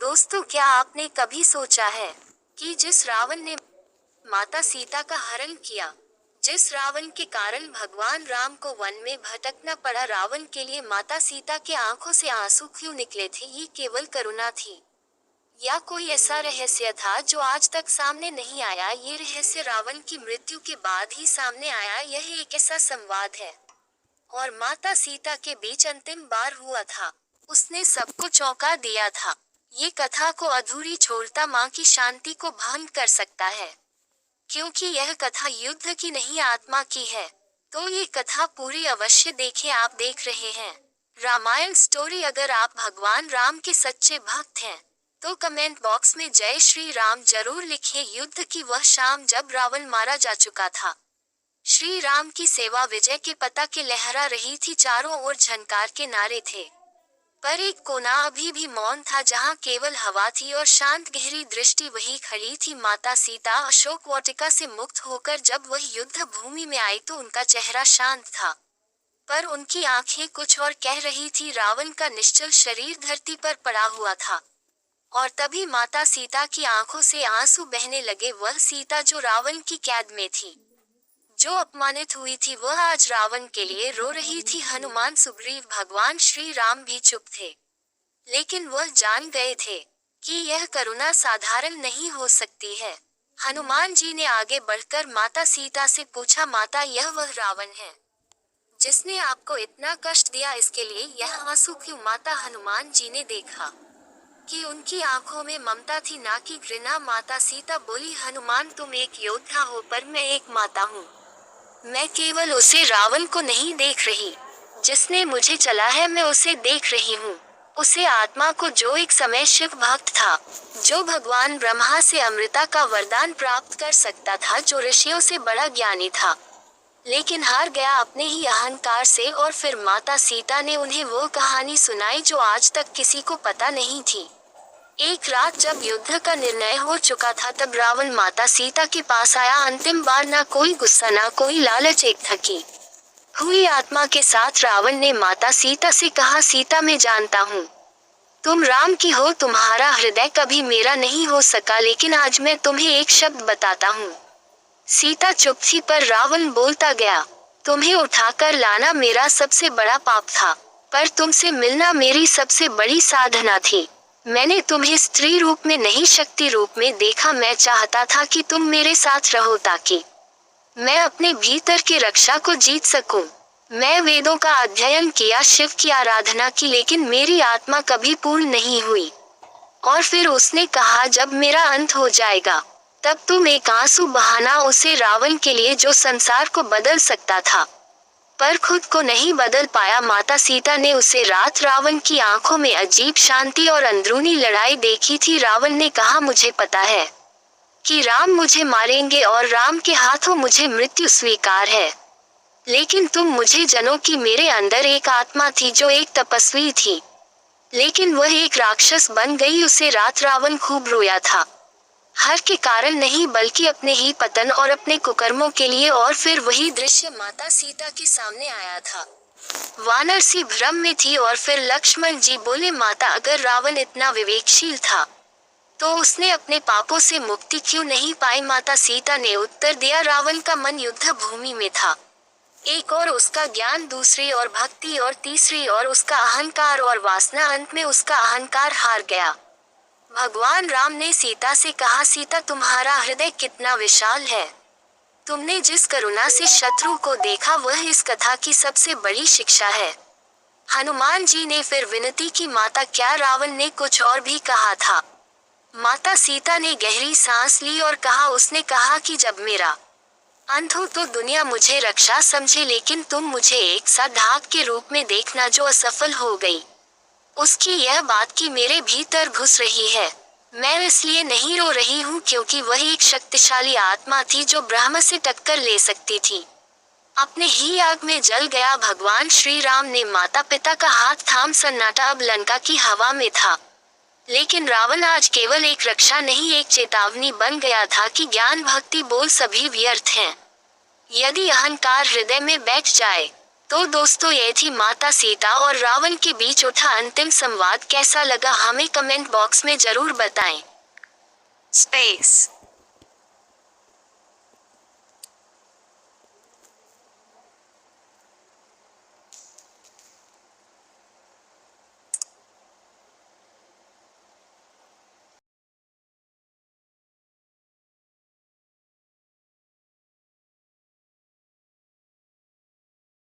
दोस्तों, क्या आपने कभी सोचा है कि जिस रावण ने माता सीता का हरण किया, जिस रावण के कारण भगवान राम को वन में भटकना पड़ा, रावण के लिए माता सीता के आंखों से आंसू क्यों निकले थे? ये केवल करुणा थी या कोई ऐसा रहस्य था जो आज तक सामने नहीं आया? ये रहस्य रावण की मृत्यु के बाद ही सामने आया। यह एक ऐसा संवाद है और माता सीता के बीच अंतिम बार हुआ था। उसने सबको चौंका दिया था। ये कथा को अधूरी छोड़ता माँ की शांति को भंग कर सकता है, क्योंकि यह कथा युद्ध की नहीं, आत्मा की है। तो ये कथा पूरी अवश्य देखें। आप देख रहे हैं रामायण स्टोरी। अगर आप भगवान राम के सच्चे भक्त हैं तो कमेंट बॉक्स में जय श्री राम जरूर लिखिए। युद्ध की वह शाम जब रावण मारा जा चुका था, श्री राम की सेवा विजय के पताके लहरा रही थी। चारों ओर झनकार के नारे थे, पर एक कोना अभी भी मौन था, जहां केवल हवा थी और शांत गहरी दृष्टि वही खड़ी थी। माता सीता अशोक वाटिका से मुक्त होकर जब वह युद्ध भूमि में आई तो उनका चेहरा शांत था, पर उनकी आंखें कुछ और कह रही थी। रावण का निश्चल शरीर धरती पर पड़ा हुआ था और तभी माता सीता की आंखों से आंसू बहने लगे। वह सीता जो रावण की कैद में थी, जो अपमानित हुई थी, वह आज रावण के लिए रो रही थी। हनुमान, सुग्रीव, भगवान श्री राम भी चुप थे, लेकिन वह जान गए थे कि यह करुणा साधारण नहीं हो सकती है। हनुमान जी ने आगे बढ़कर माता सीता से पूछा, माता, यह वह रावण है जिसने आपको इतना कष्ट दिया, इसके लिए यह आंसू क्यों? माता हनुमान जी ने देखा कि उनकी आंखों में ममता थी, ना कि घृणा। माता सीता बोली, हनुमान, तुम एक योद्धा हो, पर मैं एक माता हूँ। मैं केवल उसे रावण को नहीं देख रही जिसने मुझे चला है, मैं उसे देख रही हूँ, उसे आत्मा को, जो एक समय शिव भक्त था, जो भगवान ब्रह्मा से अमृता का वरदान प्राप्त कर सकता था, जो ऋषियों से बड़ा ज्ञानी था, लेकिन हार गया अपने ही अहंकार से। और फिर माता सीता ने उन्हें वो कहानी सुनाई जो आज तक किसी को पता नहीं थी। एक रात जब युद्ध का निर्णय हो चुका था, तब रावण माता सीता के पास आया अंतिम बार। ना कोई गुस्सा, ना कोई लालच, एक थकी हुई आत्मा के साथ रावण ने माता सीता से कहा, सीता, मैं जानता हूँ तुम राम की हो, तुम्हारा हृदय कभी मेरा नहीं हो सका, लेकिन आज मैं तुम्हें एक शब्द बताता हूँ। सीता चुप थी, पर रावण बोलता गया, तुम्हें उठाकर लाना मेरा सबसे बड़ा पाप था, पर तुमसे मिलना मेरी सबसे बड़ी साधना थी। मैंने तुम्हें स्त्री रूप में नहीं, शक्ति रूप में देखा। मैं चाहता था कि तुम मेरे साथ रहो ताकि मैं अपने भीतर की रक्षा को जीत सकूं। मैं वेदों का अध्ययन किया, शिव की आराधना की, लेकिन मेरी आत्मा कभी पूर्ण नहीं हुई। और फिर उसने कहा, जब मेरा अंत हो जाएगा तब तुम एक आंसू बहाना, उसे रावण के लिए जो संसार को बदल सकता था, पर खुद को नहीं बदल पाया। माता सीता ने उसे रात रावण की आंखों में अजीब शांति और अंदरूनी लड़ाई देखी थी। रावण ने कहा, मुझे पता है कि राम मुझे मारेंगे और राम के हाथों मुझे मृत्यु स्वीकार है, लेकिन तुम मुझे जानो कि मेरे अंदर एक आत्मा थी जो एक तपस्वी थी, लेकिन वह एक राक्षस बन गई। उसे रात रावण खूब रोया था, हर के कारण नहीं, बल्कि अपने ही पतन और अपने कुकर्मों के लिए। और फिर वही दृश्य माता सीता के सामने आया था। वानर सी भ्रम में थी और फिर लक्ष्मण जी बोले, माता, अगर रावण इतना विवेकशील था तो उसने अपने पापों से मुक्ति क्यों नहीं पाई? माता सीता ने उत्तर दिया, रावण का मन युद्ध भूमि में था, एक और उसका ज्ञान, दूसरी और भक्ति, और तीसरी और उसका अहंकार और वासना। अंत में उसका अहंकार हार गया। भगवान राम ने सीता से कहा, सीता, तुम्हारा हृदय कितना विशाल है, तुमने जिस करुणा से शत्रु को देखा, वह इस कथा की सबसे बड़ी शिक्षा है। हनुमान जी ने फिर विनती की, माता, क्या रावण ने कुछ और भी कहा था? माता सीता ने गहरी सांस ली और कहा, उसने कहा कि जब मेरा अंत हो तो दुनिया मुझे रक्षा समझे, लेकिन तुम मुझे एक सा ढाक के रूप में देखना जो असफल हो गई। उसकी यह बात की मेरे भीतर घुस रही है। मैं इसलिए नहीं रो रही हूँ क्योंकि वह एक शक्तिशाली आत्मा थी जो ब्रह्म से टक्कर ले सकती थी, अपने ही आग में जल गया। भगवान श्री राम ने माता पिता का हाथ थाम, सन्नाटा अब लंका की हवा में था, लेकिन रावण आज केवल एक रक्षा नहीं, एक चेतावनी बन गया था कि ज्ञान, भक्ति, बोल सभी व्यर्थ हैं। यदि अहंकार हृदय में बैठ जाए तो दोस्तों ये थी माता सीता और रावण के बीच उठा अंतिम संवाद। कैसा लगा हमें कमेंट बॉक्स में जरूर बताएं। Space.